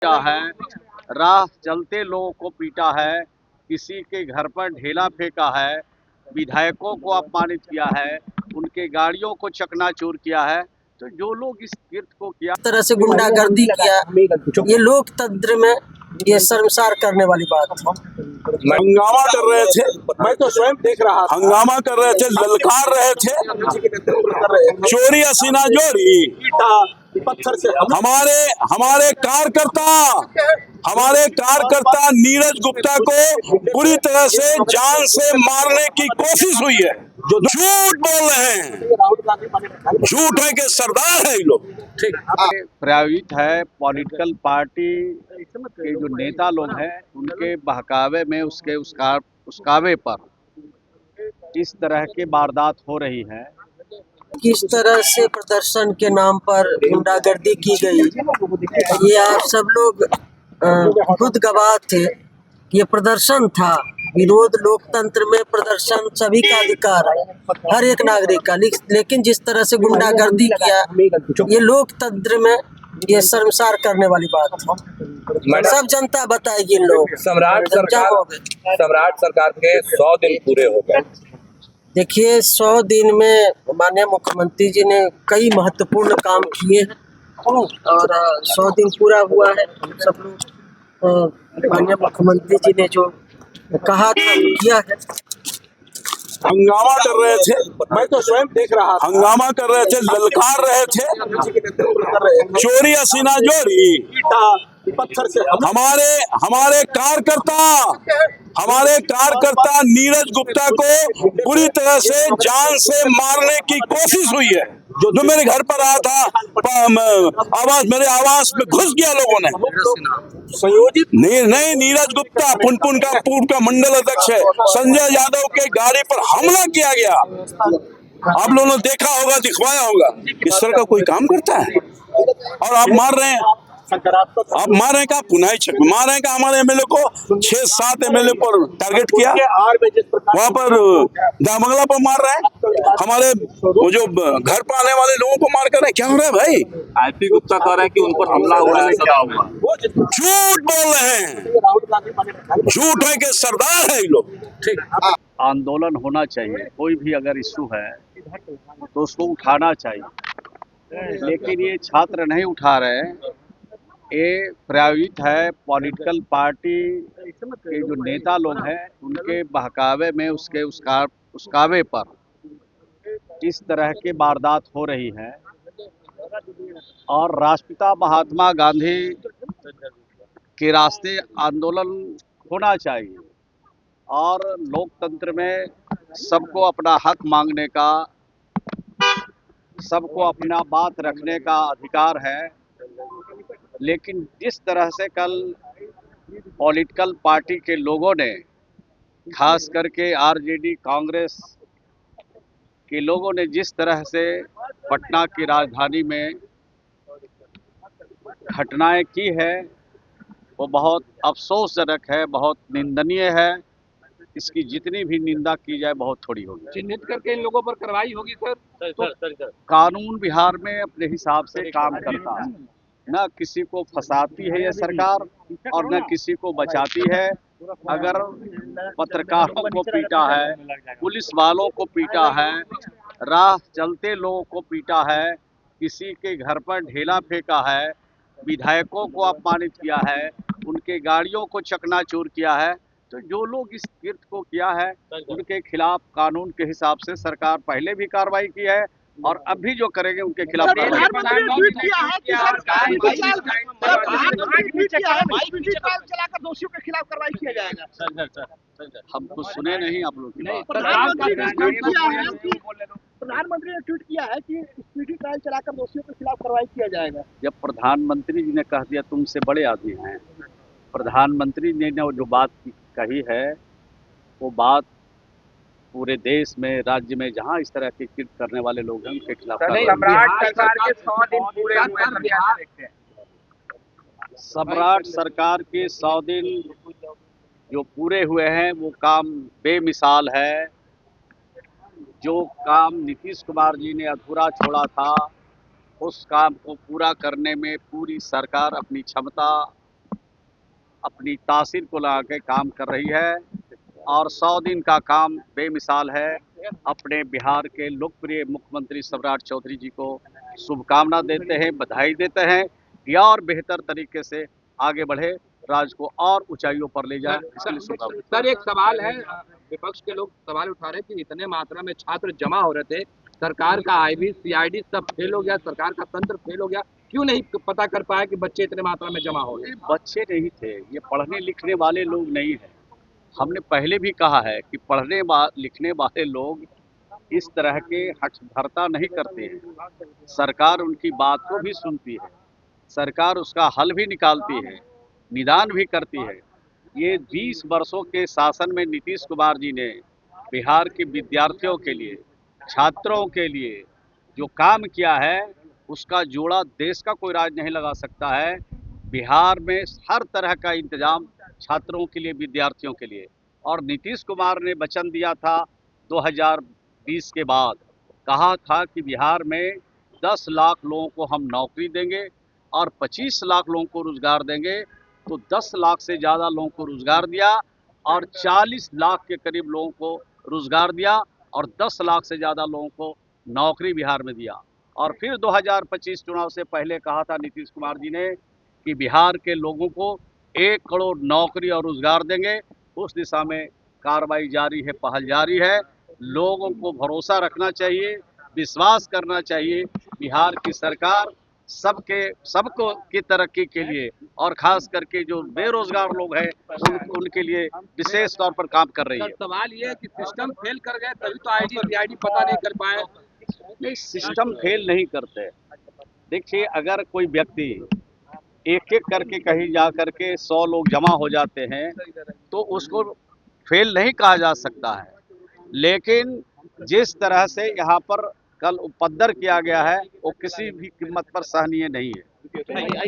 पीटा है, राह चलते लोगों को पीटा है, किसी के घर पर ढेला फेंका है, विधायकों को अपमानित किया है, उनके गाड़ियों को चकनाचूर किया है। तो जो लोग इस कृत्य को किया, इस तरह से गुंडागर्दी किया, ये लोकतंत्र में ये शर्मसार करने वाली बात है। हंगामा कर रहे थे, मैं तो स्वयं देख रहा था, हंगामा कर रहे थे, ललकार रहे थे, चोरी असीना जोरी। पत्थर से हमारे कार्यकर्ता नीरज गुप्ता को पूरी तरह से जान से मारने की कोशिश हुई है। जो झूठ बोल रहे हैं, झूठ है कि सरदार है ये लोग। ठीक, प्रायोजित है पॉलिटिकल पार्टी के जो नेता लोग हैं उनके बहकावे में उसकावे पर इस तरह की वारदात हो रही है। किस तरह से प्रदर्शन के नाम पर गुंडागर्दी की गई, ये आप सब लोग खुद गवाह थे। ये प्रदर्शन था, विरोध लोकतंत्र में प्रदर्शन सभी का अधिकार है, हर एक नागरिक का। लेकिन जिस तरह से गुंडागर्दी किया, ये लोकतंत्र में ये शर्मसार करने वाली बात है। सब जनता बताएगी इन लोग। सम्राट सरकार के 100 दिन पूरे हो गए। देखिए, 100 दिन में माननीय मुख्यमंत्री जी ने कई महत्वपूर्ण काम किए हैं और 100 दिन पूरा हुआ है। सब लोग माननीय मुख्यमंत्री जी ने जो कहा था किया है। हंगामा कर रहे थे, मैं तो स्वयं देख रहा था, हंगामा कर रहे थे, ललकार रहे थे, चोरी असीना जोरी। पत्थर से हमारे कार्यकर्ता नीरज गुप्ता को पूरी तरह से जान से मारने की कोशिश हुई है। जो मेरे घर पर आया था, मेरे आवास में घुस गया लोगों ने। संयोजित नहीं, नीरज गुप्ता पुनपुन का पूर्व का मंडल अध्यक्ष है। संजय यादव के गाड़ी पर हमला किया गया। आप लोगों ने देखा होगा, दिखवाया होगा। इस तरह का कोई काम करता है और आप मार रहे हैं। आप मार रहे हैं, क्या पुनाई छक मार रहे हैं, क्या हमारे एमएलए को 6-7 एमएलए पर टारगेट किया, वहां पर दामंगला पर मार रहे हैं। हमारे वो जो घर पर आने वाले लोगों को मार कर रहे हैं। क्या हो रहा है भाई? आईपी गुप्ता कह रहे हैं कि उन पर हमला हुआ है, सदा हुआ। झूठ बोल रहे हैं, झूठ है कि सरदार है ये लोग। ठीक, आंदोलन होना चाहिए, कोई भी अगर इश्यू है तो उसको उठाना चाहिए, लेकिन ये छात्र नहीं उठा रहे। ये प्रायोजित है पॉलिटिकल पार्टी के जो नेता लोग हैं उनके बहकावे में उसकावे पर इस तरह की वारदात हो रही है। और राष्ट्रपिता महात्मा गांधी के रास्ते आंदोलन होना चाहिए और लोकतंत्र में सबको अपना हक मांगने का, सबको अपना बात रखने का अधिकार है। लेकिन जिस तरह से कल पॉलिटिकल पार्टी के लोगों ने, खास करके आरजेडी कांग्रेस के लोगों ने जिस तरह से पटना की राजधानी में घटनाएं की है, वो बहुत अफसोसजनक है, बहुत निंदनीय है। इसकी जितनी भी निंदा की जाए बहुत थोड़ी होगी। चिन्हित करके इन लोगों पर कार्रवाई होगी सर। कानून बिहार में अपने हिसाब से काम करता है, न किसी को फंसाती है ये सरकार और न किसी को बचाती है। अगर पत्रकारों को पीटा है, पुलिस वालों को पीटा है, राह चलते लोगों को पीटा है, किसी के घर पर ढेला फेंका है, विधायकों को अपमानित किया है, उनके गाड़ियों को चकनाचूर किया है, तो जो लोग इस कृत्य को किया है उनके खिलाफ कानून के हिसाब से सरकार पहले भी कार्रवाई की है और अब भी जो करेंगे उनके खिलाफ दोषियों के खिलाफ कार्रवाई किया जाएगा। हम तो सुने नहीं आप लोग की बात। प्रधानमंत्री ने ट्वीट किया है कि स्पीडी ट्रायल चलाकर दोषियों के खिलाफ कार्रवाई किया जाएगा। जब प्रधानमंत्री जी ने कह दिया, तुमसे बड़े आदमी हैं, प्रधानमंत्री जी ने जो बात कही है वो बात पूरे देश में, राज्य में जहां इस तरह के कृत्य करने वाले लोग हैं उनके खिलाफ। सम्राट सरकार के 100 दिन जो पूरे हुए हैं वो काम बेमिसाल है। जो काम नीतीश कुमार जी ने अधूरा छोड़ा था, उस काम को पूरा करने में पूरी सरकार अपनी क्षमता अपनी तासीर को लगा के काम कर रही है और 100 दिन का काम बेमिसाल है। अपने बिहार के लोकप्रिय मुख्यमंत्री सम्राट चौधरी जी को शुभकामना देते हैं, बधाई देते हैं कि और बेहतर तरीके से आगे बढ़े, राज्य को और ऊंचाइयों पर ले जाए। इसके लिए शुभकामनाएं। सर, एक सवाल है, विपक्ष के लोग सवाल उठा रहे हैं कि इतने मात्रा में छात्र जमा हो रहे थे, सरकार का आईबी सीआईडी सब फेल हो गया, सरकार का तंत्र फेल हो गया, क्यों नहीं पता कर पाया कि बच्चे इतने मात्रा में जमा हो गए? बच्चे नहीं थे, ये पढ़ने लिखने वाले लोग नहीं है। हमने पहले भी कहा है कि पढ़ने लिखने वाले लोग इस तरह के हठधर्ता नहीं करते हैं। सरकार उनकी बात को भी सुनती है, सरकार उसका हल भी निकालती है, निदान भी करती है। ये 20 वर्षों के शासन में नीतीश कुमार जी ने बिहार के विद्यार्थियों के लिए, छात्रों के लिए जो काम किया है, उसका जोड़ा देश का कोई राज्य नहीं लगा सकता है। बिहार में हर तरह का इंतजाम छात्रों के लिए, विद्यार्थियों के लिए। और नीतीश कुमार ने वचन दिया था 2020 के बाद, कहा था कि बिहार में 10 लाख लोगों को हम नौकरी देंगे और 25 लाख लोगों को रोजगार देंगे। तो 10 लाख से ज़्यादा लोगों को रोजगार दिया और 40 लाख के करीब लोगों को रोजगार दिया और 10 लाख से ज़्यादा लोगों को नौकरी बिहार में दिया। और फिर 2025 चुनाव से पहले कहा था नीतीश कुमार जी ने कि बिहार के लोगों को 1 करोड़ नौकरी और रोजगार देंगे। उस दिशा में कार्रवाई जारी है, पहल जारी है। लोगों को भरोसा रखना चाहिए, विश्वास करना चाहिए। बिहार की सरकार सबको की तरक्की के लिए और खास करके जो बेरोजगार लोग हैं उनके लिए विशेष तौर पर काम कर रही है। सवाल ये है कि सिस्टम फेल कर गए, तभी तो आईडी सीआईडी पता नहीं कर पाए। नहीं, सिस्टम फेल नहीं करते। देखिए, अगर कोई व्यक्ति एक एक करके कहीं जा करके 100 लोग जमा हो जाते हैं तो उसको फेल नहीं कहा जा सकता है। लेकिन जिस तरह से यहाँ पर कल उपद्रव किया गया है वो किसी भी कीमत पर सहनीय नहीं है।